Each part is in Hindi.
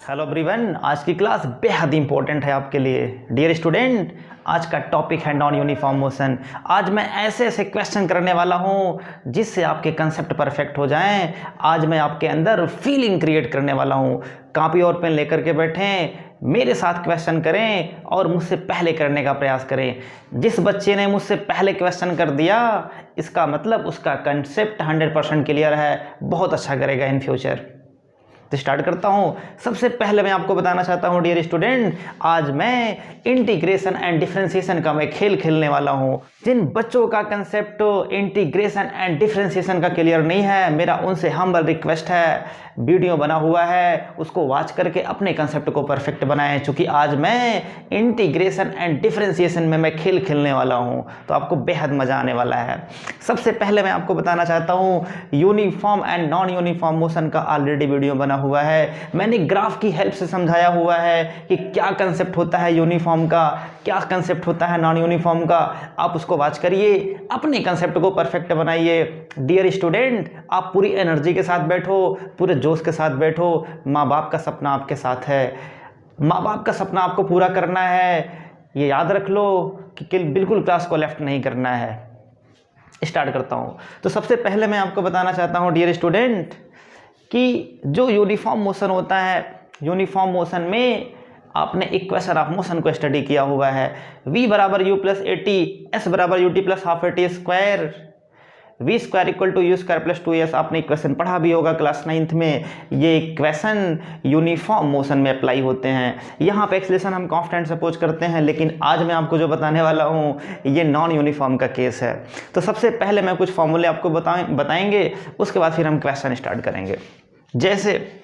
हेलो एवरीवन, आज की क्लास बेहद इंपॉर्टेंट है आपके लिए। डियर स्टूडेंट, आज का टॉपिक है नॉन यूनिफॉर्म मोशन। आज मैं ऐसे ऐसे क्वेश्चन करने वाला हूं जिससे आपके कंसेप्ट परफेक्ट हो जाएं। आज मैं आपके अंदर फीलिंग क्रिएट करने वाला हूं। कॉपी और पेन लेकर के बैठें, मेरे साथ क्वेश्चन करें और मुझसे पहले करने का प्रयास करें। जिस बच्चे ने मुझसे पहले क्वेश्चन कर दिया, इसका मतलब उसका कंसेप्ट 100% क्लियर है, बहुत अच्छा करेगा इन फ्यूचर। तो स्टार्ट करता हूँ। सबसे पहले मैं आपको बताना चाहता हूँ डियर स्टूडेंट, आज मैं इंटीग्रेशन एंड डिफरेंशिएशन का मैं खेल खेलने वाला हूँ। जिन बच्चों का कंसेप्ट इंटीग्रेशन एंड डिफरेंशिएशन का क्लियर नहीं है, मेरा उनसे हम्बल रिक्वेस्ट है, वीडियो बना हुआ है उसको वॉच करके अपने कंसेप्ट को परफेक्ट बनाएं। क्योंकि आज मैं इंटीग्रेशन एंड डिफरेंशिएशन में मैं खेल खेलने वाला हूँ, तो आपको बेहद मज़ा आने वाला है। सबसे पहले मैं आपको बताना चाहता हूँ, uniform and non uniform motion का ऑलरेडी वीडियो बना हुआ है। मैंने ग्राफ की हेल्प से समझाया हुआ है कि क्या कंसेप्ट होता है यूनिफॉर्म का, क्या कंसेप्ट होता है नॉन यूनिफॉर्म का। आप उसको वॉच करिए, अपने कंसेप्ट को परफेक्ट बनाइए। डियर स्टूडेंट, आप पूरी एनर्जी के साथ बैठो, पूरे जोश के साथ बैठो। माँ बाप का सपना आपके साथ है, माँ बाप का सपना आपको पूरा करना है। ये याद रख लो कि बिल्कुल क्लास को लेफ्ट नहीं करना है। स्टार्ट करता हूँ। तो सबसे पहले मैं आपको बताना चाहता हूँ डियर स्टूडेंट कि जो यूनिफॉर्म मोशन होता है, यूनिफॉर्म मोशन में आपने इक्वेशन ऑफ मोशन को स्टडी किया हुआ है। v बराबर u plus A T, S बराबर U T plus half A T square, V square equal to U square plus 2s। आपने इक्वेशन पढ़ा भी होगा क्लास 9th में। ये इक्वेशन यूनिफॉर्म मोशन में अप्लाई होते हैं। यहाँ पे एक्सेलरेशन हम कांस्टेंट सपोज करते हैं, लेकिन आज मैं आपको जो बताने वाला हूँ ये नॉन यूनिफॉर्म का केस है। तो सबसे पहले मैं कुछ फॉर्मूले आपको बताएंगे, उसके बाद फिर हम क्वेश्चन स्टार्ट करेंगे। जैसे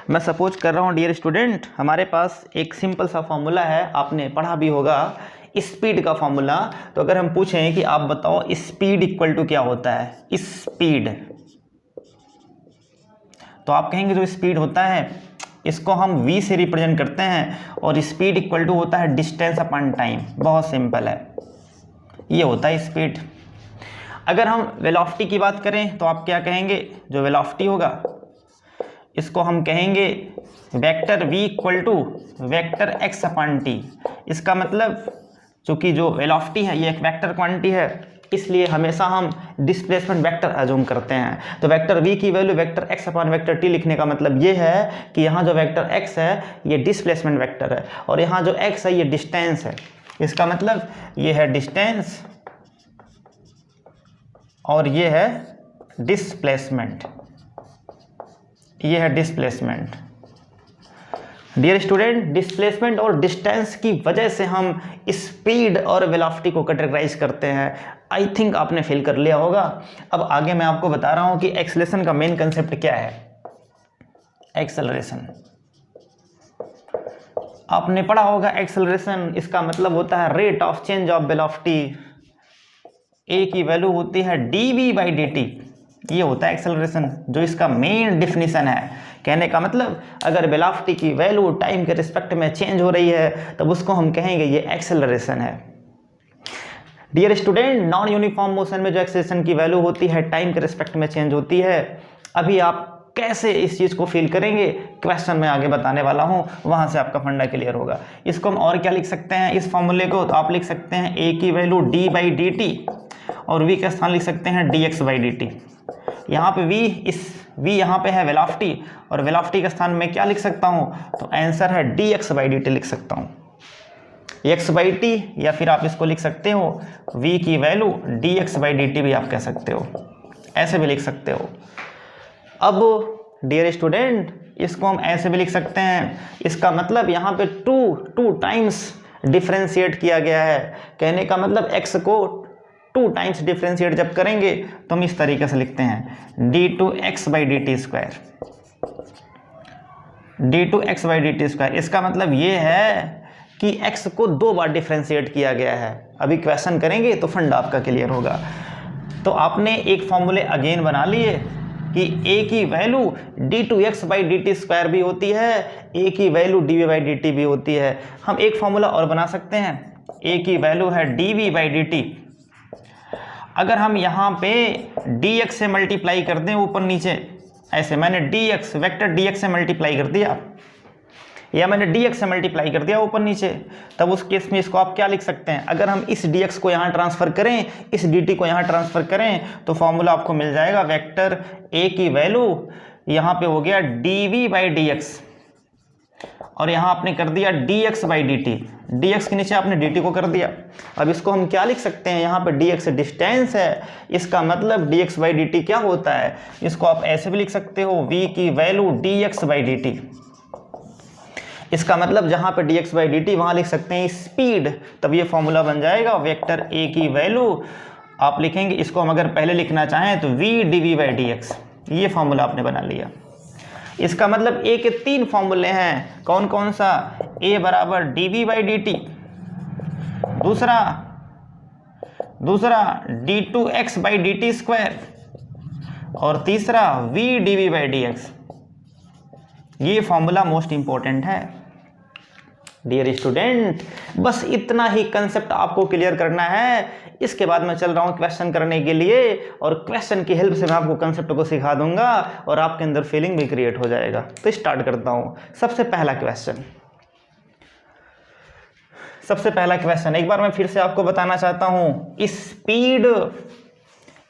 मैं सपोज कर रहा हूँ डियर स्टूडेंट, हमारे पास एक सिंपल सा फॉर्मूला है, आपने पढ़ा भी होगा, स्पीड का फॉर्मूला। तो अगर हम पूछें कि आप बताओ स्पीड इक्वल टू क्या होता है, स्पीड, तो आप कहेंगे जो स्पीड होता है इसको हम v से रिप्रेजेंट करते हैं, और स्पीड इक्वल टू होता है डिस्टेंस अपॉन टाइम। बहुत सिंपल है, ये होता है स्पीड। अगर हम वेलोसिटी की बात करें तो आप क्या कहेंगे, जो वेलोसिटी होगा इसको हम कहेंगे vector v equal to vector x upon T. इसका मतलब चूँकि जो वेलोसिटी है ये एक वेक्टर क्वांटिटी है, इसलिए हमेशा हम डिस्प्लेसमेंट वेक्टर अज्यूम करते हैं। तो वेक्टर v की value vector x upon vector t लिखने का मतलब ये है कि यहाँ जो वेक्टर x है ये डिस्प्लेसमेंट वेक्टर है, और यहाँ जो x है ये डिस्टेंस है। इसका मतलब ये है डिस्टेंस और ये है डिस्प्लेसमेंट, ये है डिस्प्लेसमेंट। डियर स्टूडेंट, डिस्प्लेसमेंट और डिस्टेंस की वजह से हम स्पीड और वेलोसिटी को कैटेगराइज करते हैं। आई थिंक आपने फील कर लिया होगा। अब आगे मैं आपको बता रहा हूं कि एक्सेलरेशन का मेन कंसेप्ट क्या है। एक्सेलरेशन आपने पढ़ा होगा, एक्सेलरेशन इसका मतलब होता है rate of change of velocity. A की वैल्यू होती है dv/dt, ये होता है एक्सेलरेशन, जो इसका मेन डिफिनीशन है। कहने का मतलब अगर वेलोसिटी की वैल्यू टाइम के रिस्पेक्ट में चेंज हो रही है तब उसको हम कहेंगे ये एक्सेलरेशन है। Dear student, non uniform motion में जो एक्सेलरेशन की वैल्यू होती है टाइम के रिस्पेक्ट में चेंज होती है। अभी आप कैसे इस चीज़ को फील करेंगे क्वेश्चन में आगे बताने वाला हूँ, वहाँ से आपका फंडा क्लियर होगा। इसको हम और क्या लिख सकते हैं इस फॉर्मूले को, तो आप लिख सकते हैं ए की वैल्यू d/dt और v का स्थान लिख सकते हैं dx/dt। यहाँ पे v यहाँ पे है वेलोसिटी, और वेलोसिटी के स्थान में क्या लिख सकता हूँ, तो आंसर है dx/dt लिख सकता हूँ, x/t, या फिर आप इसको लिख सकते हो v की वैल्यू dx/dt भी आप कह सकते हो, ऐसे भी लिख सकते हो। अब डियर स्टूडेंट, इसको हम ऐसे भी लिख सकते हैं, इसका मतलब यहाँ पे टू टाइम्स डिफ्रेंशिएट किया गया है। कहने का मतलब x को 2 टाइम्स डिफ्रेंशिएट जब करेंगे तो हम इस तरीके से लिखते हैं d2x/dt स्क्वायर, d2x/dt स्क्वायर। इसका मतलब ये है कि x को 2 बार डिफ्रेंशिएट किया गया है। अभी क्वेश्चन करेंगे तो फंडा आपका क्लियर होगा। तो आपने एक फॉर्मूले अगेन बना लिए कि a की वैल्यू d2x/dt स्क्वायर भी होती है, a की वैल्यू dv/dt भी होती है। हम एक फॉर्मूला और बना सकते हैं, a की वैल्यू है dv/dt। अगर हम यहाँ पे dx से मल्टीप्लाई कर दें ऊपर नीचे, ऐसे मैंने dx वेक्टर dx से मल्टीप्लाई कर दिया, या मैंने dx से मल्टीप्लाई कर दिया ऊपर नीचे, तब उस केस में इसको आप क्या लिख सकते हैं, अगर हम इस dx को यहाँ ट्रांसफ़र करें, इस dt को यहाँ ट्रांसफ़र करें, तो फॉर्मूला आपको मिल जाएगा वेक्टर a की वैल्यू यहाँ पे हो गया dv/dx, और यहाँ आपने कर दिया dx/dt, dx के नीचे आपने dt को कर दिया। अब इसको हम क्या लिख सकते हैं, यहाँ पे dx डिस्टेंस है, इसका मतलब dx/dt क्या होता है, इसको आप ऐसे भी लिख सकते हो v की वैल्यू dx/dt। इसका मतलब जहाँ पे dx/dt वहाँ लिख सकते हैं स्पीड, तब ये फॉर्मूला बन जाएगा वेक्टर a की वैल्यू आप लिखेंगे, इसको हम अगर पहले लिखना चाहें तो v dv/dx, ये फॉर्मूला आपने बना लिया। इसका मतलब a के 3 फॉर्मूले हैं, कौन कौन सा, a बराबर dv/dt, दूसरा d2x/dt², और तीसरा v dv/dx। ये फॉर्मूला मोस्ट इंपॉर्टेंट है डियर स्टूडेंट। बस इतना ही कंसेप्ट आपको क्लियर करना है। इसके बाद मैं चल रहा हूँ क्वेश्चन करने के लिए, और क्वेश्चन की हेल्प से मैं आपको कंसेप्ट को सिखा दूंगा और आपके अंदर फीलिंग भी क्रिएट हो जाएगा। तो स्टार्ट करता हूँ। सबसे पहला क्वेश्चन एक बार मैं फिर से आपको बताना चाहता हूँ। स्पीड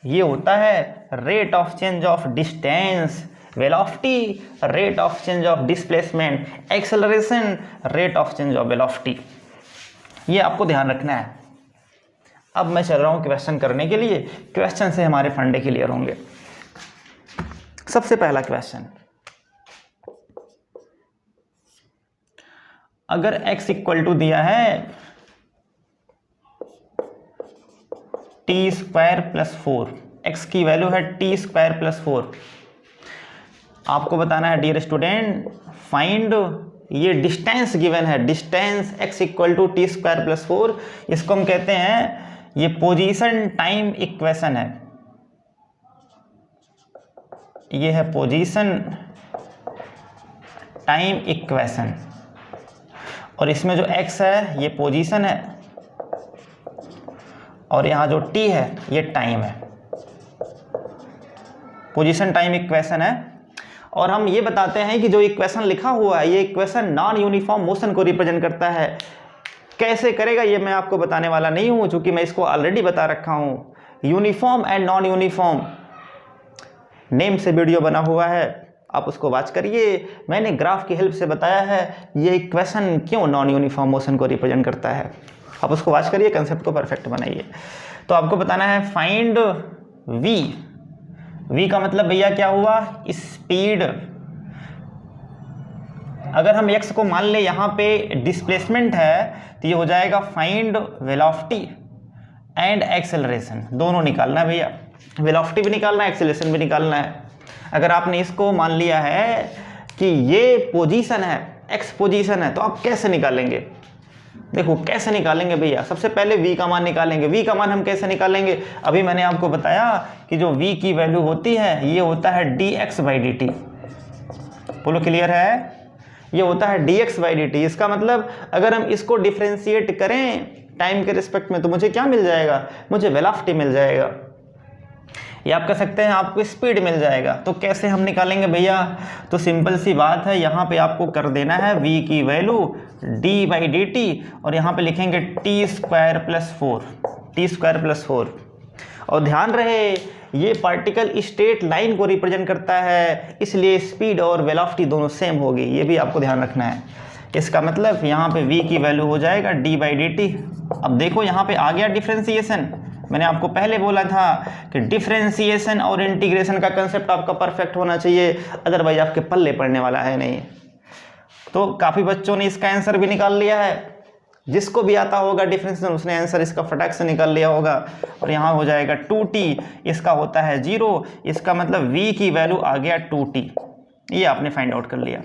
ये होता है rate of change of distance, velocity rate of change of displacement, acceleration rate of change of velocity. ये आपको ध्यान रखना है। अब मैं चल रहा हूं क्वेश्चन करने के लिए। क्वेश्चन से हमारे फंडे क्लियर होंगे। सबसे पहला क्वेश्चन, अगर x इक्वल टू दिया है t²+4, x की वैल्यू है t²+4, आपको बताना है डियर स्टूडेंट फाइंड, ये डिस्टेंस गिवन है, distance x equal to t²+4, इसको हम कहते हैं, ये पोजीशन टाइम इक्वेशन है, ये है पोजीशन टाइम इक्वेशन, और इसमें जो x है ये पोजीशन है, और यहाँ जो t है ये टाइम है। पोजीशन टाइम इक्वेशन है, और हम ये बताते हैं कि जो इक्वेशन लिखा हुआ है ये इक्वेशन नॉन यूनिफॉर्म मोशन को रिप्रेजेंट करता है। कैसे करेगा ये मैं आपको बताने वाला नहीं हूँ, क्योंकि मैं इसको ऑलरेडी बता रखा हूँ। Uniform and non uniform name से वीडियो बना हुआ है, आप उसको वॉच करिए। मैंने ग्राफ की हेल्प से बताया है ये इक्वेशन क्यों नॉन यूनिफॉर्म मोशन को रिप्रेजेंट करता है, आप उसको वॉच करिए, कंसेप्ट को परफेक्ट बनाइए। तो आपको बताना है फाइंड v का मतलब भैया क्या हुआ, स्पीड। अगर हम x को मान ले यहाँ पे डिस्प्लेसमेंट है, तो ये हो जाएगा फाइंड वेलोसिटी एंड एक्सेलरेशन, दोनों निकालना है भैया, वेलोसिटी भी निकालना है, एक्सेलरेशन भी निकालना है। अगर आपने इसको मान लिया है कि ये पोजीशन है, x पोजीशन है, तो आप कैसे निकालेंगे, देखो कैसे निकालेंगे भैया। सबसे पहले v का मान निकालेंगे। v का मान हम कैसे निकालेंगे, अभी मैंने आपको बताया कि जो v की वैल्यू होती है ये होता है dx/dt, बोलो क्लियर है, ये होता है dx/dt। इसका मतलब अगर हम इसको डिफरेंशिएट करें टाइम के रिस्पेक्ट में तो मुझे क्या मिल जाएगा, मुझे वेलोसिटी मिल जाएगा, या आप कह सकते हैं आपको स्पीड मिल जाएगा। तो कैसे हम निकालेंगे भैया, तो सिंपल सी बात है, यहाँ पे आपको कर देना है v की वैल्यू d/dt, और यहाँ पे लिखेंगे t²+4, और ध्यान रहे ये पार्टिकल स्ट्रेट लाइन को रिप्रेजेंट करता है, इसलिए स्पीड और वेलोसिटी दोनों सेम होगी, ये भी आपको ध्यान रखना है। इसका मतलब यहाँ पे v की वैल्यू हो जाएगा d/dt। अब देखो यहाँ पे आ गया डिफरेंशिएशन। मैंने आपको पहले बोला था कि डिफरेंशिएशन और इंटीग्रेशन का कंसेप्ट आपका परफेक्ट होना चाहिए, अदरवाइज आपके पल्ले पड़ने वाला है नहीं। तो काफ़ी बच्चों ने इसका आंसर भी निकाल लिया है, जिसको भी आता होगा डिफरेंशिएशन उसने आंसर इसका फटाक से निकाल लिया होगा। और यहाँ हो जाएगा 2t, इसका होता है 0, इसका मतलब v की वैल्यू आ गया 2t, ये आपने फाइंड आउट कर लिया।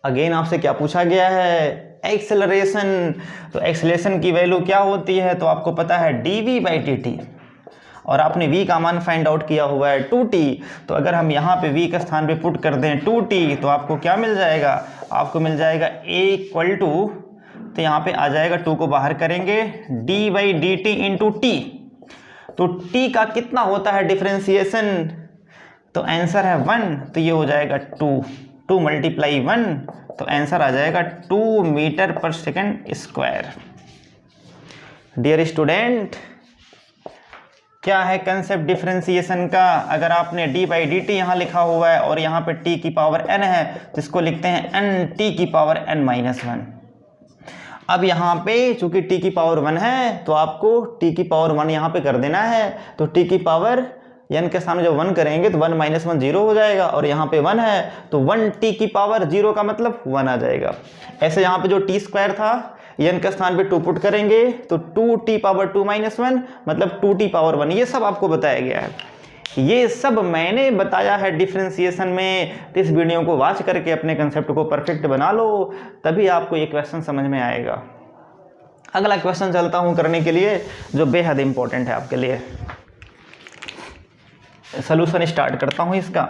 अगेन आपसे क्या पूछा गया है, एक्सेलरेशन। तो एक्सेलरेशन की वैल्यू क्या होती है, तो आपको पता है dv/dt, और आपने v का मान फाइंड आउट किया हुआ है 2t। तो अगर हम यहाँ पे v के स्थान पे पुट कर दें 2t, तो आपको क्या मिल जाएगा, आपको मिल जाएगा a इक्वल टू, तो यहाँ पे आ जाएगा 2 को बाहर करेंगे d/dt इंटू t। तो t का कितना होता है डिफरेंशिएशन, तो आंसर है 1, तो ये हो जाएगा 2, 2 मल्टीप्लाई 1, तो आंसर आ जाएगा 2 मीटर पर सेकंड स्क्वायर। डियर स्टूडेंट, क्या है कंसेप्ट डिफरेंशिएशन का? अगर आपने डी बाई डी टी यहाँ लिखा हुआ है और यहाँ पे टी की पावर n है, तो इसको लिखते हैं एन टी की पावर n माइनस 1। अब यहाँ पे चूंकि t की पावर 1 है तो आपको t की पावर 1 यहाँ पे कर देना है, तो t की पावर n के सामने जब 1 करेंगे तो 1 माइनस 1 0 हो जाएगा, और यहाँ पे 1 है तो 1t की पावर 0 का मतलब 1 आ जाएगा। ऐसे यहाँ पे जो t स्क्वायर था n के स्थान पे 2 पुट करेंगे तो 2t पावर 2 माइनस 1 मतलब 2t पावर 1। ये सब आपको बताया गया है, ये सब मैंने बताया है डिफरेंशिएशन में। तो इस वीडियो को वॉच करके अपने कंसेप्ट को परफेक्ट बना लो, तभी आपको ये क्वेश्चन समझ में आएगा। अगला क्वेश्चन चलता हूँ करने के लिए, जो बेहद इंपॉर्टेंट है आपके लिए। सॉल्यूशन स्टार्ट करता हूँ इसका।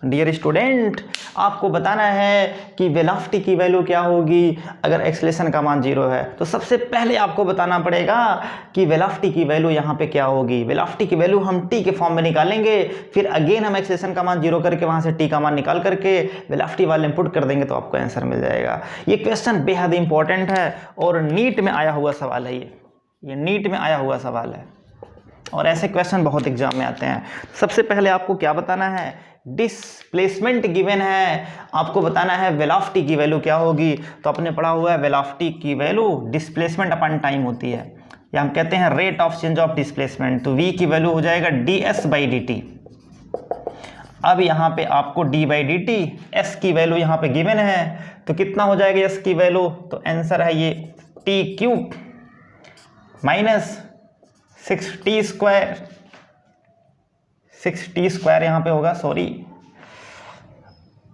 डियर स्टूडेंट, आपको बताना है कि वेलोसिटी की वैल्यू क्या होगी अगर एक्सेलरेशन का मान 0 है। तो सबसे पहले आपको बताना पड़ेगा कि वेलोसिटी की वैल्यू यहाँ पे क्या होगी। वेलोसिटी की वैल्यू हम t के फॉर्म में निकालेंगे, फिर अगेन हम एक्सेलरेशन का मान 0 करके वहाँ से t का मान निकाल करके वेलोसिटी वाले में पुट कर देंगे तो आपको आंसर मिल जाएगा। ये क्वेश्चन बेहद इंपॉर्टेंट है और नीट में आया हुआ सवाल है। ये नीट में आया हुआ सवाल है और ऐसे क्वेश्चन बहुत एग्जाम में आते हैं। सबसे पहले आपको क्या बताना है, डिस्प्लेसमेंट गिवन है, आपको बताना है वेलोसिटी की वैल्यू क्या होगी। तो आपने पढ़ा हुआ है वेलोसिटी की वैल्यू डिस्प्लेसमेंट अपन टाइम होती है, या हम कहते हैं rate of change of displacement. तो v की वैल्यू हो जाएगा ds बाई डी टी। अब यहाँ पे आपको d by D T, s की वैल्यू यहाँ पे गिवन है, तो कितना हो जाएगा s की वैल्यू? तो आंसर है ये t cube minus 6t square, 6t square यहाँ पे होगा सॉरी,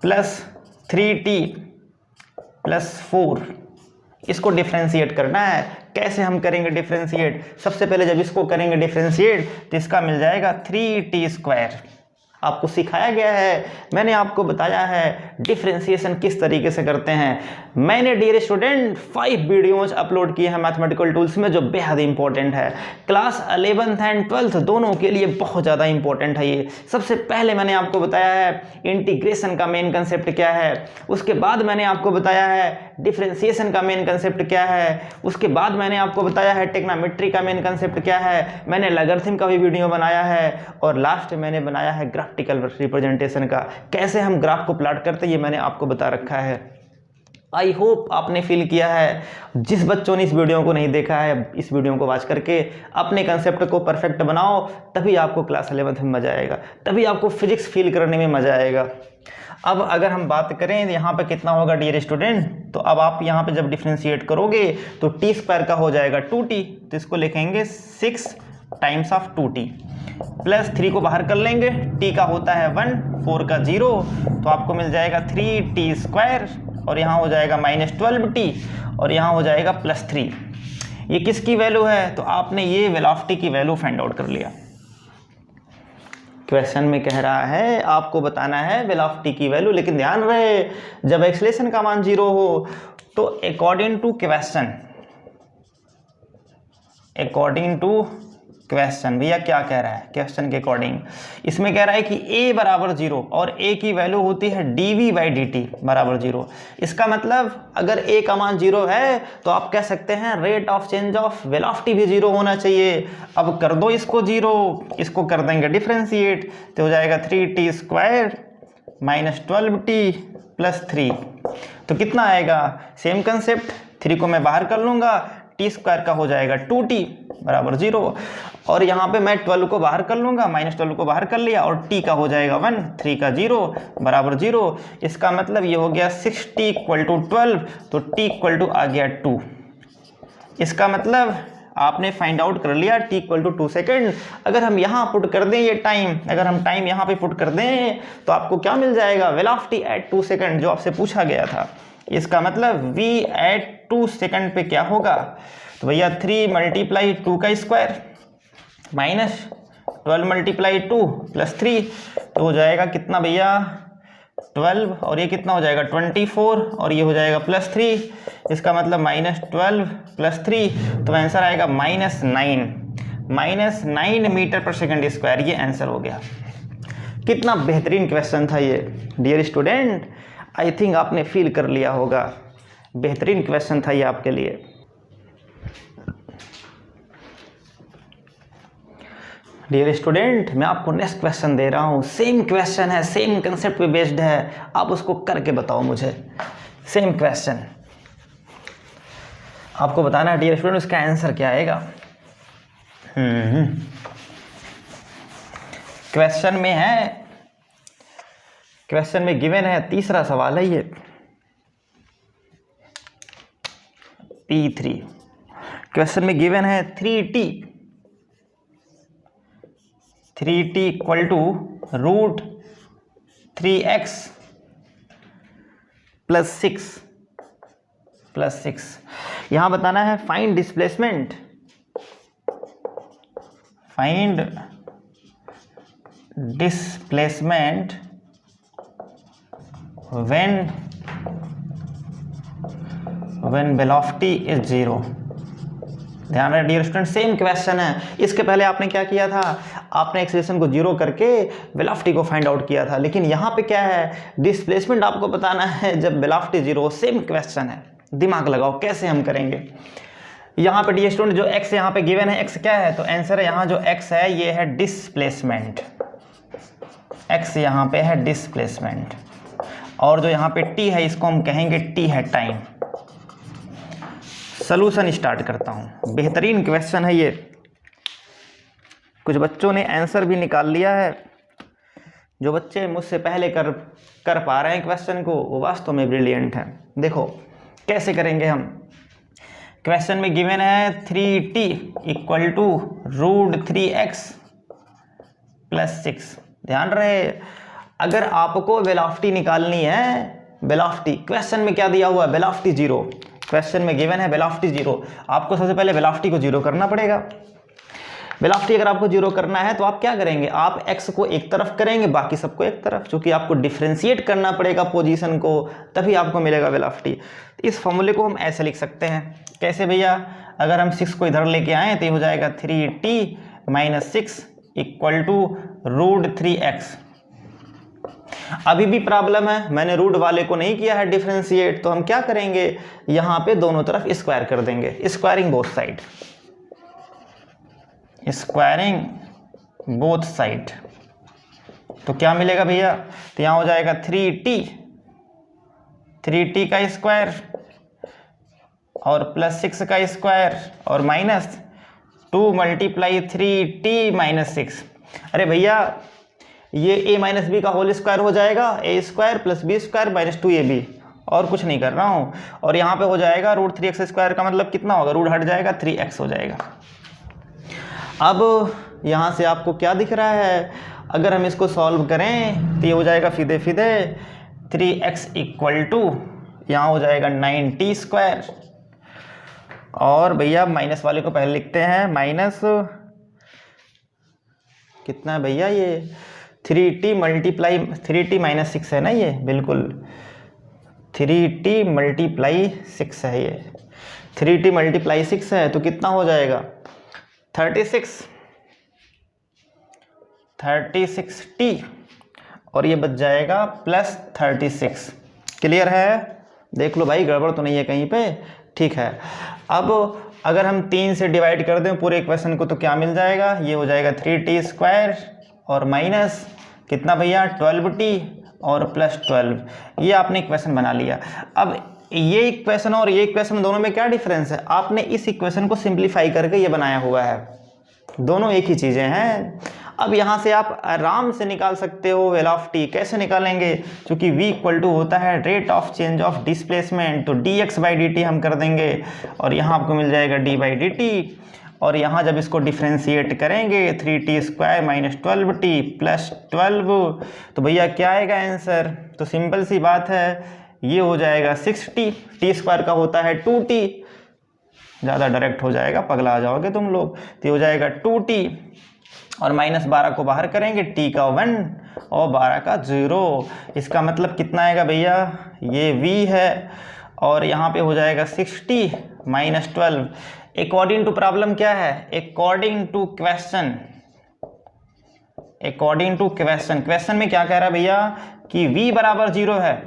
प्लस 3t प्लस 4। इसको डिफ्रेंशिएट करना है। कैसे हम करेंगे डिफ्रेंशिएट? सबसे पहले जब इसको करेंगे डिफ्रेंशिएट तो इसका मिल जाएगा 3t स्क्वायर। आपको सिखाया गया है, मैंने आपको बताया है डिफरेंशिएशन किस तरीके से करते हैं। मैंने डियर स्टूडेंट 5 वीडियोज अपलोड किए हैं मैथमेटिकल टूल्स में, जो बेहद इंपॉर्टेंट है। क्लास 11th एंड 12th दोनों के लिए बहुत ज़्यादा इंपॉर्टेंट है ये। सबसे पहले मैंने आपको बताया है इंटीग्रेशन का मेन कंसेप्ट क्या है, उसके बाद मैंने आपको बताया है डिफरेंशिएशन का मेन कंसेप्ट क्या है, उसके बाद मैंने आपको बताया है ट्रिग्नोमेट्री का मेन कंसेप्ट क्या है, मैंने लॉगरिथम का भी वीडियो बनाया है, और लास्ट में मैंने बनाया है ग्राफिकल रिप्रेजेंटेशन का। कैसे हम ग्राफ को प्लॉट करते हैं ये मैंने आपको बता रखा है। आई होप आपने फील किया है। जिस बच्चों ने इस वीडियो को नहीं देखा है, इस वीडियो को वॉच करके अपने कंसेप्ट को परफेक्ट बनाओ, तभी आपको क्लास 11th में मजा आएगा, तभी आपको फिजिक्स फील करने में मजा आएगा। अब अगर हम बात करें यहाँ पे कितना होगा डियर स्टूडेंट, तो अब आप यहाँ पे जब डिफरेंशिएट करोगे तो टी स्क्वायर का हो जाएगा 2t, तो इसको लिखेंगे 6 टाइम्स ऑफ 2t, प्लस 3 को बाहर कर लेंगे, t का होता है 1, 4 का 0, तो आपको मिल जाएगा 3t स्क्वायर, और यहाँ हो जाएगा माइनस 12t, और यहाँ हो जाएगा प्लस 3। ये किसकी वैल्यू है? तो आपने ये वेलोसिटी की वैल्यू फाइंड आउट कर लिया। क्वेश्चन में कह रहा है आपको बताना है वेलोसिटी की वैल्यू, लेकिन ध्यान रहे जब एक्सेलरेशन का मान 0 हो तो अकॉर्डिंग टू क्वेश्चन भैया क्या कह रहा है, क्वेश्चन के अकॉर्डिंग इसमें कह रहा है कि a बराबर 0 और a की वैल्यू होती है dv बाई डी टी बराबर 0। इसका मतलब अगर a का मान 0 है तो आप कह सकते हैं rate of change of velocity भी 0 होना चाहिए। अब कर दो इसको 0, इसको कर देंगे डिफरेंशिएट, तो हो जाएगा 3t square minus 12t plus 3। तो कितना आएगा? सेम कंसेप्ट, 3 को मैं बाहर कर लूँगा, टी स्क्वायर का हो जाएगा 2t बराबर 0, और यहाँ पे मैं 12 को बाहर कर लूँगा, माइनस 12 को बाहर कर लिया, और t का हो जाएगा 1, 3 का 0 बराबर 0। इसका मतलब ये हो गया 6t इक्वल टू 12, तो t इक्वल टू आ गया 2। इसका मतलब आपने फाइंड आउट कर लिया t इक्वल टू 2 सेकेंड। अगर हम यहाँ पुट कर दें ये टाइम, अगर हम टाइम यहाँ पे पुट कर दें तो आपको क्या मिल जाएगा? वेलोसिटी एट 2 सेकेंड, जो आपसे पूछा गया था। इसका मतलब v एट 2 सेकंड पे क्या होगा? तो भैया 3 मल्टीप्लाई 2 का स्क्वायर माइनस 12 मल्टीप्लाई 2 प्लस 3, तो हो जाएगा कितना भैया? 12, और ये कितना हो जाएगा? 24, और ये हो जाएगा प्लस 3। इसका मतलब माइनस 12 प्लस 3, तो आंसर आएगा -9। -9 मीटर पर सेकंड स्क्वायर। ये आंसर हो गया। कितना बेहतरीन क्वेश्चन था ये डियर स्टूडेंट, आई थिंक आपने फील कर लिया होगा। बेहतरीन क्वेश्चन था ये आपके लिए। डियर स्टूडेंट, मैं आपको नेक्स्ट क्वेश्चन दे रहा हूँ। सेम क्वेश्चन है, सेम कंसेप्ट पे बेस्ड है, आप उसको करके बताओ मुझे। सेम क्वेश्चन आपको बताना है डियर स्टूडेंट, उसका आंसर क्या आएगा। क्वेश्चन में है, क्वेश्चन में गिवन है, तीसरा सवाल है ये P3। क्वेश्चन में गिवन है 3t equal to √3x plus 6। यहां बताना है find displacement, when velocity is 0। ध्यान रहे डियर स्टूडेंट, सेम क्वेश्चन है। इसके पहले आपने क्या किया था, आपने एक्सेलरेशन को 0 करके वेलोसिटी को फाइंड आउट किया था, लेकिन यहाँ पे क्या है, डिस्प्लेसमेंट आपको बताना है जब वेलोसिटी 0। सेम क्वेश्चन है, दिमाग लगाओ कैसे हम करेंगे। यहाँ पे डियर स्टूडेंट जो x यहाँ पे गिवन है, x क्या है, तो आंसर है यहाँ जो x है ये है डिस्प्लेसमेंट। x यहाँ पे है डिस्प्लेसमेंट, और जो यहाँ पे t है इसको हम कहेंगे t है टाइम। सॉल्यूशन स्टार्ट करता हूँ। बेहतरीन क्वेश्चन है ये, कुछ बच्चों ने आंसर भी निकाल लिया है। जो बच्चे मुझसे पहले कर पा रहे हैं क्वेश्चन को, वो वास्तव में ब्रिलियंट हैं। देखो कैसे करेंगे हम। क्वेश्चन में गिवन है 3t equal to √3x plus 6। ध्यान रहे, अगर आपको वेलोसिटी निकालनी है, वेलोसिटी क्वेश्चन में क्या दिया हुआ है, वेलोसिटी 0। क्वेश्चन में गिवन है वेलोसिटी 0, आपको सबसे पहले वेलोसिटी को 0 करना पड़ेगा। वेलोसिटी अगर आपको 0 करना है तो आप क्या करेंगे, आप x को एक तरफ करेंगे, बाकी सबको एक तरफ, क्योंकि आपको डिफ्रेंशिएट करना पड़ेगा पोजीशन को, तभी आपको मिलेगा वेलोसिटी। इस फॉर्मूले को हम ऐसे लिख सकते हैं, कैसे भैया, अगर हम 6 को इधर लेके आए तो ये हो जाएगा 3t - 6 इक्वल टू √3x। अभी भी प्रॉब्लम है, मैंने रूट वाले को नहीं किया है डिफ्रेंशिएट, तो हम क्या करेंगे, यहाँ पे दोनों तरफ स्क्वायर कर देंगे, squaring both side, squaring both side. तो क्या मिलेगा भैया, तो यहाँ हो जाएगा 3t का स्क्वायर और प्लस 6 का स्क्वायर और माइनस 2 × 3t - 6। अरे भैया ये a - b का होल स्क्वायर हो जाएगा, a² + b² - 2ab, और कुछ नहीं कर रहा हूँ। और यहाँ पे हो जाएगा √3x² का मतलब कितना होगा, रूट हट जाएगा 3x हो जाएगा। अब यहाँ से आपको क्या दिख रहा है, अगर हम इसको सॉल्व करें तो ये हो जाएगा सीधे 3x इक्वल टू यहाँ हो जाएगा 9t², और भैया माइनस वाले को पहले लिखते हैं, माइनस कितना है भैया, ये 3t - 6 है ना, ये बिल्कुल 3t × 6 है, ये 3t × 6 है, तो कितना हो जाएगा 36t, और ये बच जाएगा प्लस 36। क्लियर है, देख लो भाई गड़बड़ तो नहीं है कहीं पे, ठीक है। अब अगर हम 3 से डिवाइड कर दें पूरे इक्वेशन को तो क्या मिल जाएगा, ये हो जाएगा 3t² और माइनस कितना भैया 12t और प्लस 12। ये आपने इक्वेशन बना लिया। अब ये इक्वेशन और ये इक्वेशन दोनों में क्या डिफरेंस है, आपने इस इक्वेशन को सिंप्लीफाई करके ये बनाया हुआ है, दोनों एक ही चीज़ें हैं। अब यहाँ से आप आराम से निकाल सकते हो वेलोसिटी। कैसे निकालेंगे, क्योंकि v इक्वल टू होता है rate of change of displacement, तो dx/dt हम कर देंगे और यहाँ आपको मिल जाएगा d/dt, और यहाँ जब इसको डिफ्रेंशिएट करेंगे 3t² - 12t प्लस 12, तो भैया क्या आएगा आंसर, तो सिंपल सी बात है, ये हो जाएगा 6t, t² का होता है 2t, ज़्यादा डायरेक्ट हो जाएगा, पगला आ जाओगे तुम लोग, तो ये हो जाएगा 2t, और -12 को बाहर करेंगे, t का 1 और 12 का 0। इसका मतलब कितना आएगा भैया, ये v है, और यहाँ पे हो जाएगा 6t - 12, अकॉर्डिंग टू प्रॉब्लम क्या है, अकॉर्डिंग टू क्वेश्चन में क्या कह रहा है भैया कि v बराबर 0 है,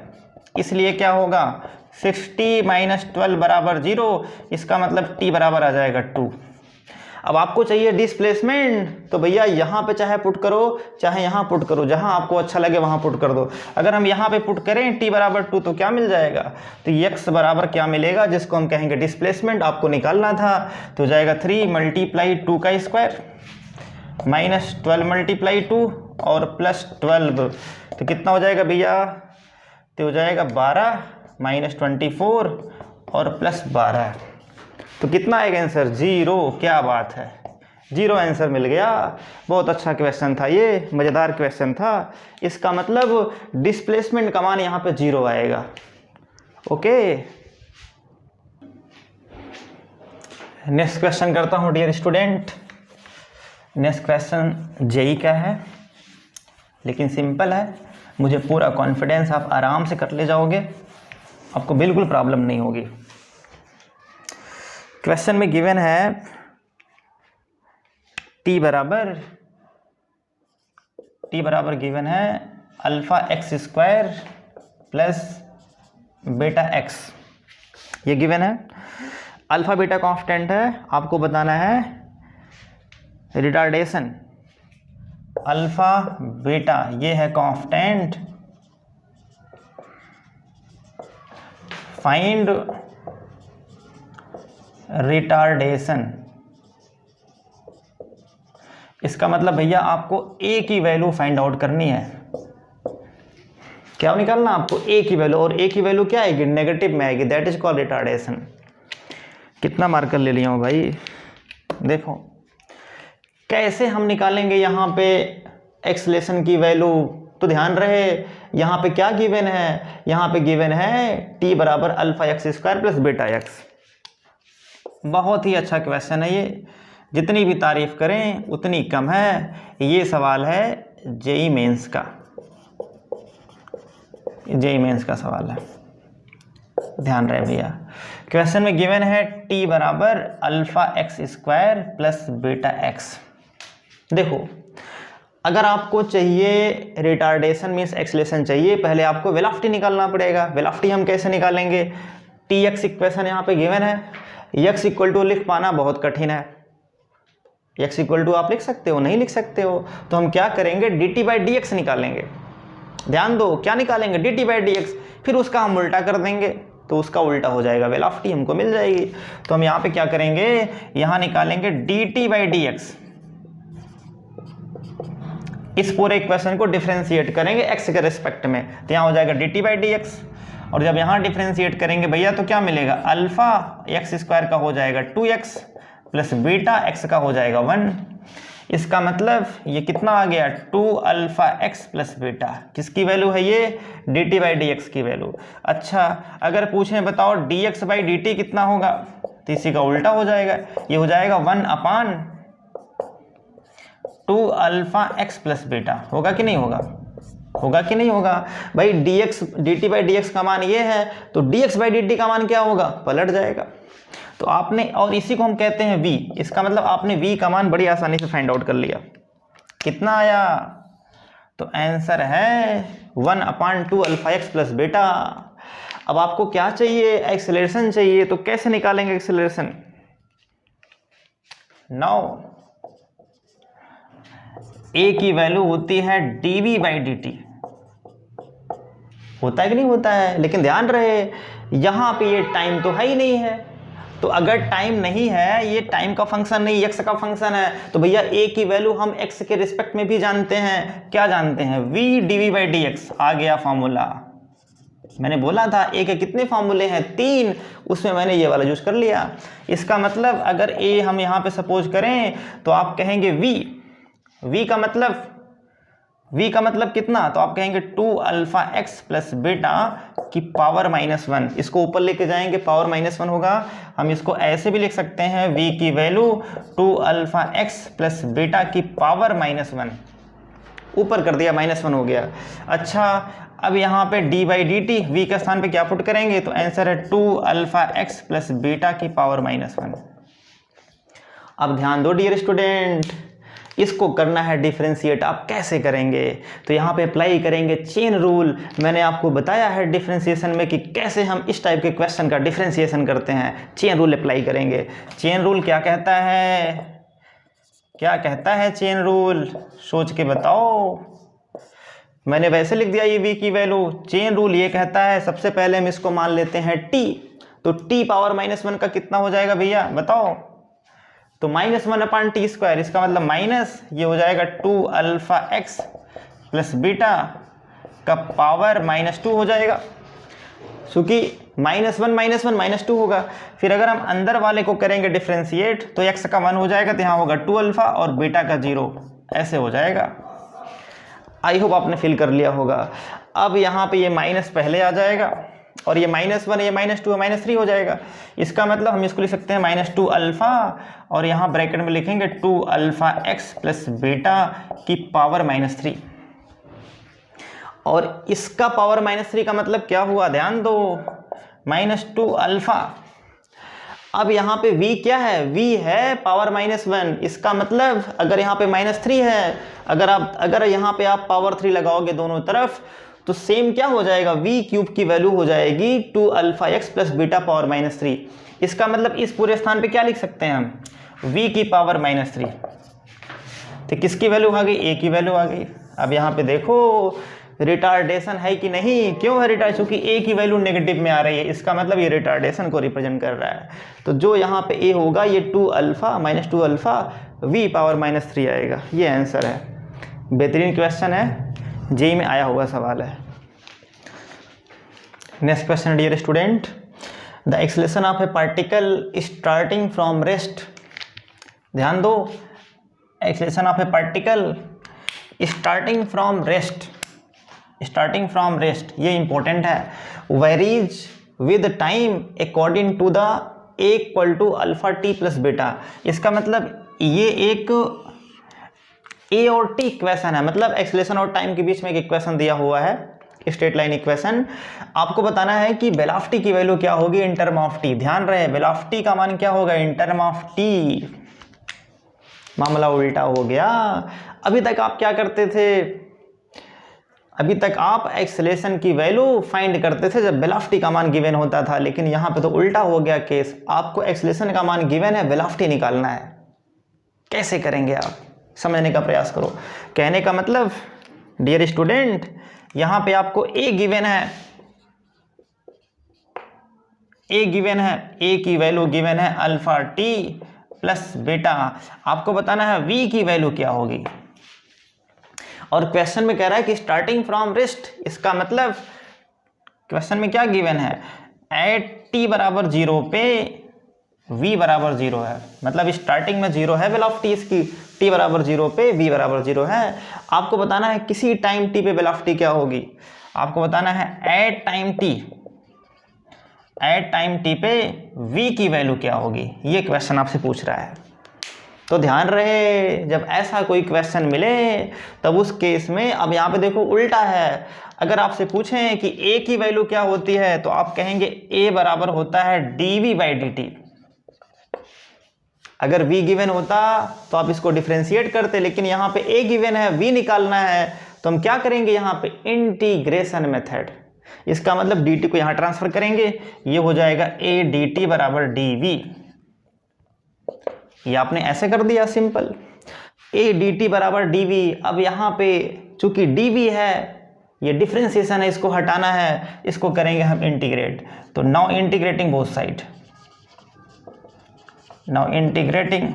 इसलिए क्या होगा 60 माइनस 12 बराबर 0, इसका मतलब t बराबर आ जाएगा 2। अब आपको चाहिए डिस्प्लेसमेंट, तो भैया यहाँ पे चाहे पुट करो चाहे यहाँ पुट करो, जहाँ आपको अच्छा लगे वहाँ पुट कर दो। अगर हम यहाँ पे पुट करें t बराबर 2 तो क्या मिल जाएगा, तो x बराबर क्या मिलेगा जिसको हम कहेंगे डिस्प्लेसमेंट, आपको निकालना था, तो हो जाएगा 3 मल्टीप्लाई 2 का स्क्वायर माइनस 12 मल्टीप्लाई 2 और प्लस 12, तो कितना हो जाएगा भैया, तो हो जाएगा 12 माइनस 24 और प्लस 12, तो कितना आएगा आंसर 0। क्या बात है, 0 आंसर मिल गया। बहुत अच्छा क्वेश्चन था ये, मज़ेदार क्वेश्चन था। इसका मतलब डिस्प्लेसमेंट का मान यहाँ पे 0 आएगा। ओके, नेक्स्ट क्वेश्चन करता हूँ dear student. Next question JEE का है, लेकिन सिंपल है, मुझे पूरा कॉन्फिडेंस, आप आराम से कर ले जाओगे, आपको बिल्कुल प्रॉब्लम नहीं होगी। क्वेश्चन में गिवन है t बराबर गिवन है alpha x square plus beta x, ये गिवन है। अल्फा बीटा कांस्टेंट है, आपको बताना है रिटार्डेशन, अल्फा बीटा ये है कांस्टेंट, फाइंड रिटार्डेशन। इसका मतलब भैया आपको a की वैल्यू फाइंड आउट करनी है। क्या निकालना आपको, a की वैल्यू, और a की वैल्यू क्या आएगी, नेगेटिव में आएगी, दैट इज कॉल्ड रिटार्डेशन। कितना मार्कर ले लिया हूँ भाई, देखो कैसे हम निकालेंगे यहाँ पे एक्सलेशन की वैल्यू, तो ध्यान रहे यहाँ पे क्या गिवन है, यहाँ पे गिवन है t बराबर alpha x square plus beta x. बहुत ही अच्छा क्वेश्चन है ये, जितनी भी तारीफ करें उतनी कम है। ये सवाल है जेई मेंस का, जेई मेंस का सवाल है, ध्यान रहे भैया। क्वेश्चन में गिवन है t बराबर alpha x square plus beta x. देखो अगर आपको चाहिए रिटार्डेशन मीन्स एक्सलेशन चाहिए, पहले आपको वेलोसिटी निकालना पड़ेगा। वेलोसिटी हम कैसे निकालेंगे, टी एक्स इक्वेशन यहाँ पे गिवन है, x इक्वल टू लिख पाना बहुत कठिन है। x इक्वल टू आप लिख सकते हो, नहीं लिख सकते हो, तो हम क्या करेंगे dt बाई डी एक्स निकालेंगे। ध्यान दो क्या निकालेंगे, dt बाई डी एक्स, फिर उसका हम उल्टा कर देंगे तो उसका उल्टा हो जाएगा, वेलोसिटी हमको मिल जाएगी। तो हम यहाँ पे क्या करेंगे, यहाँ निकालेंगे dt बाई डी एक्स, इस पूरे इक्वेशन को डिफरेंशिएट करेंगे x के रिस्पेक्ट में, तो यहाँ हो जाएगा dt बाई डी एक्स। और जब यहाँ डिफरेंशिएट करेंगे भैया तो क्या मिलेगा, अल्फा एक्स स्क्वायर का हो जाएगा 2x प्लस बीटा एक्स का हो जाएगा 1। इसका मतलब ये कितना आ गया, 2 अल्फा एक्स प्लस बीटा, किसकी वैल्यू है ये, dt बाई डी एक्स की वैल्यू। अच्छा अगर पूछें बताओ dx बाई dt कितना होगा, तो इसी का उल्टा हो जाएगा, ये हो जाएगा 1 अपान 2 अल्फा एक्स प्लस बीटा। होगा कि नहीं होगा, होगा कि नहीं होगा भाई, dt बाई डी एक्स का मान ये है, तो dx बाई dt का मान क्या होगा, पलट जाएगा। तो आपने, और इसी को हम कहते हैं v, इसका मतलब आपने v का मान बड़ी आसानी से फाइंड आउट कर लिया। कितना आया, तो आंसर है 1 अपान 2 अल्फा एक्स प्लस बीटा। अब आपको क्या चाहिए, एक्सेलरेशन चाहिए, तो कैसे निकालेंगे एक्सेलरेशन। नाउ a की वैल्यू होती है dv बाई dt, होता है कि नहीं होता है, लेकिन ध्यान रहे यहाँ पे ये टाइम तो है ही नहीं है, तो अगर टाइम नहीं है, ये टाइम का फंक्शन नहीं x का फंक्शन है, तो भैया a की वैल्यू हम x के रिस्पेक्ट में भी जानते हैं, क्या जानते हैं, v dv बाई dx। आ गया फॉर्मूला, मैंने बोला था a के कितने फॉर्मूले हैं, 3, उसमें मैंने ये वाला यूज कर लिया। इसका मतलब अगर a हम यहाँ पे सपोज करें तो आप कहेंगे v का मतलब कितना, तो आप कहेंगे 2 अल्फा एक्स प्लस बीटा की पावर -1, इसको ऊपर लेके जाएंगे पावर -1 होगा। हम इसको ऐसे भी लिख सकते हैं, v की value 2 alpha x plus beta की पावर -1, ऊपर कर दिया, -1 हो गया। अच्छा अब यहाँ पे d by D T, V के स्थान पे क्या पुट करेंगे, तो आंसर है 2 अल्फा एक्स प्लस बीटा की पावर -1। अब ध्यान दो डियर स्टूडेंट, इसको करना है डिफरेंशिएट। आप कैसे करेंगे? तो यहाँ पे अप्लाई करेंगे चेन रूल। मैंने आपको बताया है डिफरेंशिएशन में कि कैसे हम इस टाइप के क्वेश्चन का डिफरेंशिएशन करते हैं। चेन रूल अप्लाई करेंगे। चेन रूल क्या कहता है? क्या कहता है चेन रूल? सोच के बताओ। मैंने वैसे लिख दिया ये v की वैल्यू। चेन रूल ये कहता है, सबसे पहले हम इसको मान लेते हैं t। तो t पावर -1 का कितना हो जाएगा भैया बताओ? तो -1/t², इसका मतलब माइनस ये हो जाएगा 2α x प्लस बीटा का पावर -2 हो जाएगा, क्योंकि -1 -2 होगा। फिर अगर हम अंदर वाले को करेंगे डिफरेंशिएट तो x का 1 हो जाएगा, तो यहाँ होगा 2α और बीटा का 0, ऐसे हो जाएगा। आई होप आपने फिल कर लिया होगा। अब यहाँ पे ये माइनस पहले आ जाएगा और ये -1 ये -2 -3 हो जाएगा। इसका मतलब हम इसको लिख सकते हैं -2α और यहाँ ब्रैकेट में लिखेंगे 2αx प्लस बीटा की पावर -3। और इसका पावर -3 का मतलब क्या हुआ? ध्यान दो, -2α। अब यहाँ पे v क्या है? v है पावर -1। इसका मतलब अगर यहाँ पे -3 है, अगर यहाँ पे आप पावर 3 लगाओगे दोनों तरफ, तो सेम क्या हो जाएगा? v³ की वैल्यू हो जाएगी 2αx प्लस बीटा पावर -3। इसका मतलब इस पूरे स्थान पे क्या लिख सकते हैं हम? v की पावर -3। तो किसकी वैल्यू आ गई? a की वैल्यू आ गई। अब यहाँ पे देखो रिटार्डेशन है कि नहीं? क्यों है रिटार्ड? क्योंकि a की वैल्यू नेगेटिव में आ रही है। इसका मतलब ये रिटार्डेशन को रिप्रेजेंट कर रहा है। तो जो यहाँ पे a होगा ये 2α -2α v पावर -3 आएगा। ये आंसर है। बेहतरीन क्वेश्चन है, जेई में आया हुआ सवाल है। Next question dear student, the acceleration of a particle starting from rest. ध्यान दो, acceleration of a particle starting from rest, starting from rest, ये इंपॉर्टेंट है। Varies with time according to the a = α t plus beta. इसका मतलब ये एक a और t इक्वेशन है, मतलब एक्सेलरेशन और टाइम के बीच में एक इक्वेशन दिया हुआ है, स्ट्रेट लाइन इक्वेशन। आपको बताना है कि वेलोसिटी की वैल्यू क्या होगी इन टर्म ऑफ t। ध्यान रहे, वेलोसिटी का मान क्या होगा इन टर्म ऑफ t। मामला उल्टा हो गया। अभी तक आप क्या करते थे? अभी तक आप एक्सेलरेशन की वैल्यू फाइंड करते थे जब वेलोसिटी का मान गिवन होता था, लेकिन यहाँ पे तो उल्टा हो गया केस। आपको एक्सेलरेशन का मान गिवन है, वेलोसिटी निकालना है। कैसे करेंगे आप? समझने का प्रयास करो। कहने का मतलब डियर स्टूडेंट, यहाँ पे आपको a गिवन है, a गिवन है, a की वैल्यू गिवन है α t प्लस बीटा। आपको बताना है v की वैल्यू क्या होगी। और क्वेश्चन में कह रहा है कि स्टार्टिंग फ्रॉम रेस्ट। इसका मतलब क्वेश्चन में क्या गिवन है? एट t बराबर 0 पे v बराबर 0 है, मतलब स्टार्टिंग में 0 है वेलोसिटी इसकी, t बराबर 0 पे v बराबर 0 है। आपको बताना है किसी टाइम t पे वेलोसिटी क्या होगी। आपको बताना है एट टाइम t पे v की वैल्यू क्या होगी। ये क्वेश्चन आपसे पूछ रहा है। तो ध्यान रहे, जब ऐसा कोई क्वेश्चन मिले तब उस केस में, अब यहाँ पे देखो उल्टा है। अगर आपसे पूछें कि a की वैल्यू क्या होती है तो आप कहेंगे a बराबर होता है dv/dt। अगर v गिवन होता तो आप इसको डिफरेंशिएट करते, लेकिन यहाँ पे a गिवन है, v निकालना है, तो हम क्या करेंगे यहाँ पे? Integration method. इसका मतलब dt को यहाँ ट्रांसफर करेंगे, ये हो जाएगा a dt बराबर dv। ये आपने ऐसे कर दिया सिंपल, a dt बराबर dv। अब यहाँ पे चूंकि dv है, ये डिफरेंशिएशन है, इसको हटाना है, इसको करेंगे हम इंटीग्रेट। तो now integrating both side, now integrating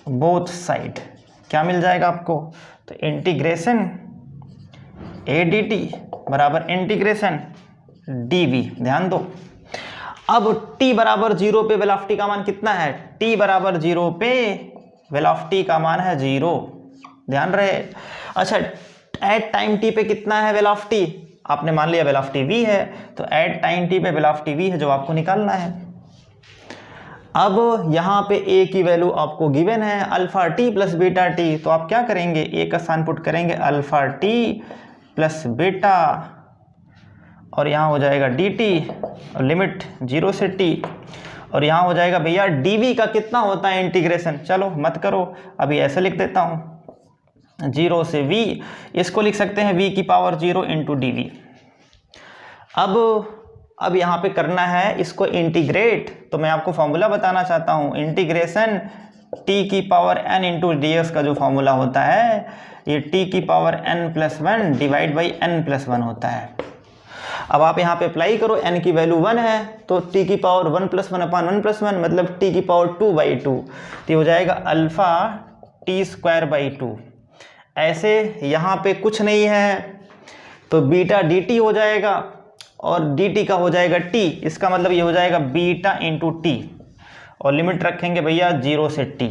both side, क्या मिल जाएगा आपको? तो इंटीग्रेशन a dt बराबर इंटीग्रेशन dv। ध्यान दो, अब t बराबर 0 पे वेलोसिटी का मान कितना है? t बराबर 0 पे वेलोसिटी का मान है 0। ध्यान रहे। अच्छा, एट टाइम t पे कितना है वेलोसिटी? आपने मान लिया वेलोसिटी v है, तो एट टाइम t पे वेलोसिटी v है जो आपको निकालना है। अब यहाँ पे a की वैल्यू आपको गिवन है alpha t plus beta t, तो आप क्या करेंगे? a का स्थान पुट करेंगे अल्फा t प्लस बीटा, और यहाँ हो जाएगा dt और लिमिट 0 से t, और यहाँ हो जाएगा भैया dv का कितना होता है इंटीग्रेशन, चलो मत करो अभी ऐसे लिख देता हूँ 0 से v, इसको लिख सकते हैं v की पावर 0 इंटू dv। अब यहाँ पे करना है इसको इंटीग्रेट, तो मैं आपको फॉर्मूला बताना चाहता हूँ। इंटीग्रेशन t की पावर n इंटू डी का जो फॉर्मूला होता है ये t की power n+1 divide by n+1 होता है। अब आप यहाँ पे अप्लाई करो, n की वैल्यू 1 है तो t की पावर 1+1 अपान 1+1 मतलब t की पावर 2/2, तो हो जाएगा अल्फ़ा t²/2। ऐसे यहाँ पे कुछ नहीं है तो बीटा dt हो जाएगा और dt का हो जाएगा t, इसका मतलब ये हो जाएगा बीटा इंटू टी, और लिमिट रखेंगे भैया 0 से t,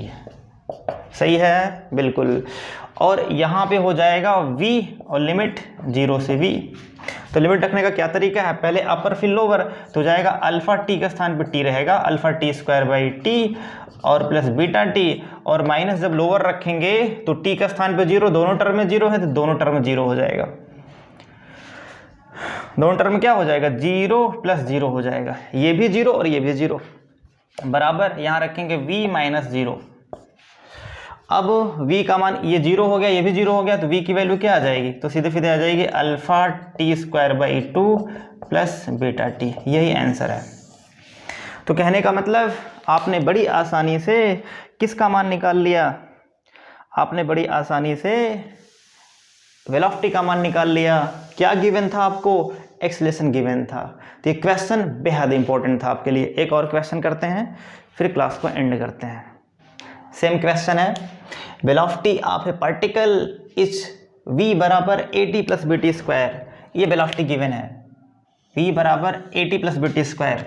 सही है बिल्कुल। और यहाँ पे हो जाएगा v और लिमिट 0 से v। तो लिमिट रखने का क्या तरीका है, पहले अपर फिर लोअर, तो हो जाएगा अल्फ़ा टी के स्थान पे t रहेगा अल्फ़ा t² और प्लस बीटा टी, और माइनस जब लोअर रखेंगे तो t का स्थान पे 0, दोनों टर्म में 0 है तो दोनों टर्म में 0 हो जाएगा, दोनों टर्म में क्या हो जाएगा 0 + 0 हो जाएगा, ये भी 0 और ये भी 0 बराबर, यहाँ रखेंगे v - 0। अब v का मान ये 0 हो गया, ये भी 0 हो गया, तो v की वैल्यू क्या आ जाएगी, तो सीधे सीधे आ जाएगी alpha t² plus beta T, यही आंसर है। तो कहने का मतलब आपने बड़ी आसानी से किसका मान निकाल लिया, आपने बड़ी आसानी से वेलोसिटी का मान निकाल लिया। क्या गिवन था आपको, एक्सेलरेशन गिवन था। तो ये क्वेश्चन बेहद इंपॉर्टेंट था आपके लिए। एक और क्वेश्चन करते हैं फिर क्लास को एंड करते हैं। सेम क्वेश्चन है, velocity of a particle is v बराबर at + bt²। ये वेलोसिटी गिवन है, v बराबर at + bt²।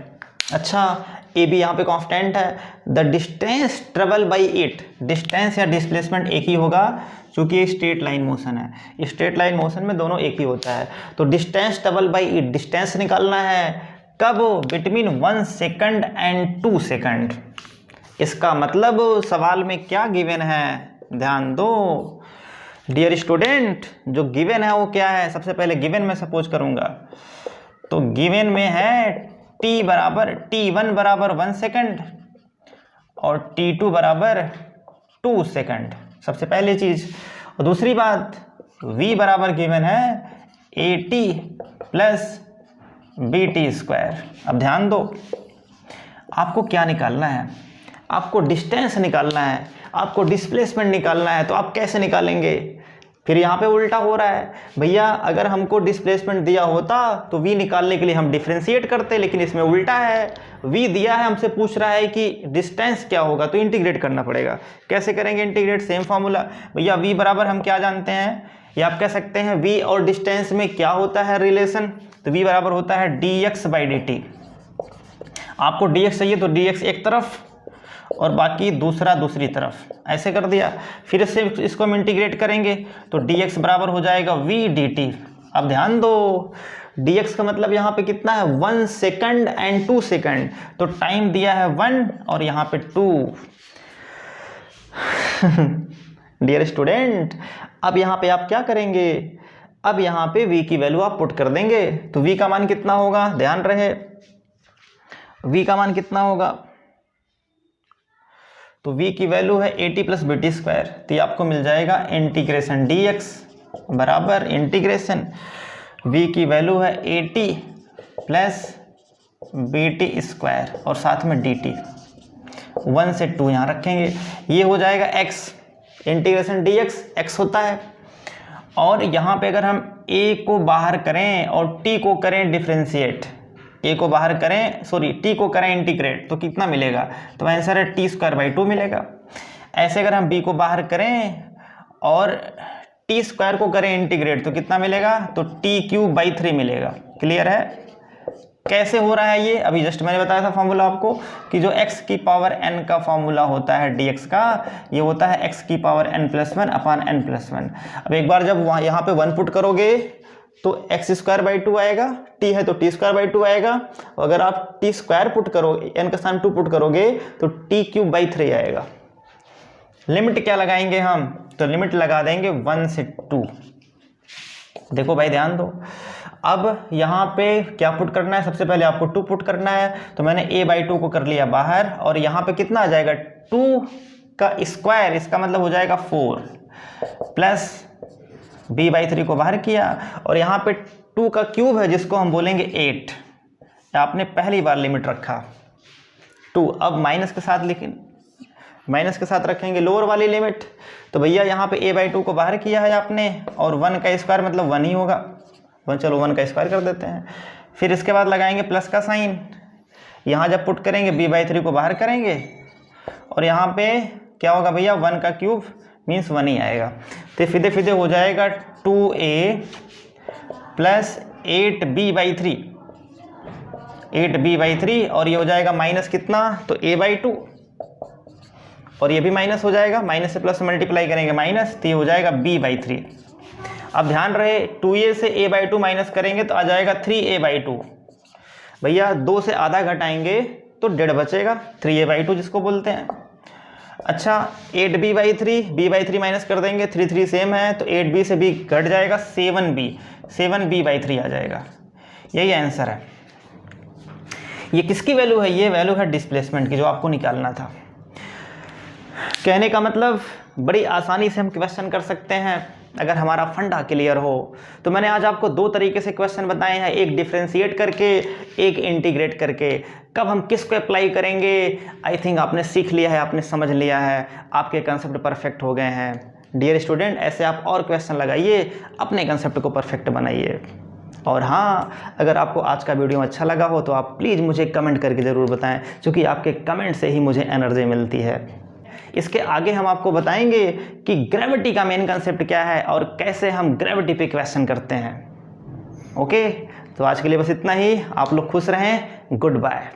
अच्छा, ए बी यहाँ पे कांस्टेंट है। The distance travel by it, distance या डिस्प्लेसमेंट एक ही होगा क्योंकि ये स्ट्रेट लाइन मोशन है, स्ट्रेट लाइन मोशन में दोनों एक ही होता है। तो distance travel by it, distance निकालना है कब, बिटवीन 1 सेकंड एंड 2 सेकंड। इसका मतलब सवाल में क्या गिवन है, ध्यान दो डियर स्टूडेंट। जो गिवन है वो क्या है, सबसे पहले गिवन में सपोज करूंगा तो गिवन में है t बराबर t1 बराबर 1 सेकंड और t2 बराबर 2 सेकंड, सबसे पहली चीज। और दूसरी बात v बराबर गिवन है at + bt²। अब ध्यान दो, आपको क्या निकालना है, आपको डिस्टेंस निकालना है, आपको डिस्प्लेसमेंट निकालना है। तो आप कैसे निकालेंगे, फिर यहाँ पे उल्टा हो रहा है भैया। अगर हमको डिस्प्लेसमेंट दिया होता तो v निकालने के लिए हम डिफरेंशिएट करते, लेकिन इसमें उल्टा है, v दिया है, हमसे पूछ रहा है कि डिस्टेंस क्या होगा, तो इंटीग्रेट करना पड़ेगा। कैसे करेंगे इंटीग्रेट, सेम फार्मूला भैया। v बराबर हम क्या जानते हैं, या आप कह सकते हैं v और डिस्टेंस में क्या होता है रिलेशन, तो v बराबर होता है dx/dt। आपको dx चाहिए तो dx एक तरफ और बाकी दूसरा दूसरी तरफ, ऐसे कर दिया। फिर से इसको हम इंटीग्रेट करेंगे तो dx बराबर हो जाएगा v dt। अब ध्यान दो, dx का मतलब यहाँ पे कितना है 1 सेकंड एंड 2 सेकंड, तो टाइम दिया है 1 और यहाँ पे 2। डियर स्टूडेंट, अब यहाँ पे आप क्या करेंगे, अब यहाँ पे v की वैल्यू आप पुट कर देंगे। तो v का मान कितना होगा, ध्यान रहे v का मान कितना होगा, तो v की वैल्यू है at + bt²। तो ये आपको मिल जाएगा इंटीग्रेशन dx बराबर इंटीग्रेशन v की वैल्यू है at + bt² और साथ में dt, 1 से 2 यहाँ रखेंगे, ये हो जाएगा x, इंटीग्रेशन dx x होता है। और यहाँ पे अगर हम a को बाहर करें और t को करें डिफरेंशिएट, a को बाहर करें t को करें इंटीग्रेट, तो कितना मिलेगा, तो आंसर है t²/2 मिलेगा। ऐसे अगर हम b को बाहर करें और t² को करें इंटीग्रेट तो कितना मिलेगा, तो t³/3 मिलेगा। क्लियर है कैसे हो रहा है ये, अभी जस्ट मैंने बताया था फॉर्मूला आपको कि जो x की पावर n का फॉर्मूला होता है dx का, ये होता है x की पावर n+1 अपान n+1। अब एक बार जब यहाँ पे 1 पुट करोगे तो x²/2 आएगा, t है तो t²/2 आएगा। अगर आप t² पुट करोगे, n का स्थान 2 पुट करोगे तो t³/3 आएगा। लिमिट क्या लगाएंगे हम, तो लिमिट लगा देंगे 1 से 2। देखो भाई ध्यान दो, अब यहाँ पे क्या पुट करना है, सबसे पहले आपको 2 पुट करना है, तो मैंने a/2 को कर लिया बाहर, और यहाँ पे कितना आ जाएगा 2 का स्क्वायर, इसका मतलब हो जाएगा 4 प्लस b/3 को बाहर किया, और यहाँ पे 2 का क्यूब है जिसको हम बोलेंगे 8, आपने पहली बार लिमिट रखा 2, अब माइनस के साथ, लेकिन माइनस के साथ रखेंगे लोअर वाली लिमिट, तो भैया यहाँ पे a/2 को बाहर किया है आपने, और 1 का स्क्वायर मतलब 1 ही होगा, चलो 1 का स्क्वायर कर देते हैं। फिर इसके बाद लगाएंगे प्लस का साइन, यहाँ जब पुट करेंगे b/3 को बाहर करेंगे, और यहाँ पे क्या होगा भैया 1 का क्यूब मीन्स 1 ही आएगा, तो फिदे फिदे हो जाएगा 2a प्लस 8b/3, और ये हो जाएगा माइनस कितना, तो a/2, और ये भी माइनस हो जाएगा, माइनस से प्लस मल्टीप्लाई करेंगे माइनस, तो ये हो जाएगा b/3। अब ध्यान रहे 2a से a/2 माइनस करेंगे तो आ जाएगा 3a/2, भैया 2 से आधा घटाएंगे तो 1.5 बचेगा, 3a/2 जिसको बोलते हैं। अच्छा 8b/3, b/3 माइनस कर देंगे, 3 सेम है, तो 8b से b घट जाएगा, 7b/3 आ जाएगा, यही आंसर है। ये किसकी वैल्यू है, ये वैल्यू है डिस्प्लेसमेंट की, जो आपको निकालना था। कहने का मतलब बड़ी आसानी से हम क्वेश्चन कर सकते हैं अगर हमारा फंडा क्लियर हो। तो मैंने आज आपको 2 तरीके से क्वेश्चन बताए हैं, एक डिफ्रेंशिएट करके, एक इंटीग्रेट करके। कब हम किसको अप्लाई करेंगे, आई थिंक आपने सीख लिया है, आपने समझ लिया है, आपके कंसेप्ट परफेक्ट हो गए हैं। डियर स्टूडेंट, ऐसे आप और क्वेश्चन लगाइए, अपने कंसेप्ट को परफेक्ट बनाइए। और हाँ, अगर आपको आज का वीडियो अच्छा लगा हो तो आप प्लीज़ मुझे कमेंट करके ज़रूर बताएं, क्योंकि आपके कमेंट से ही मुझे एनर्जी मिलती है। इसके आगे हम आपको बताएंगे कि ग्रेविटी का मेन कंसेप्ट क्या है और कैसे हम ग्रेविटी पे क्वेश्चन करते हैं। ओके, तो आज के लिए बस इतना ही। आप लोग खुश रहें। Good bye.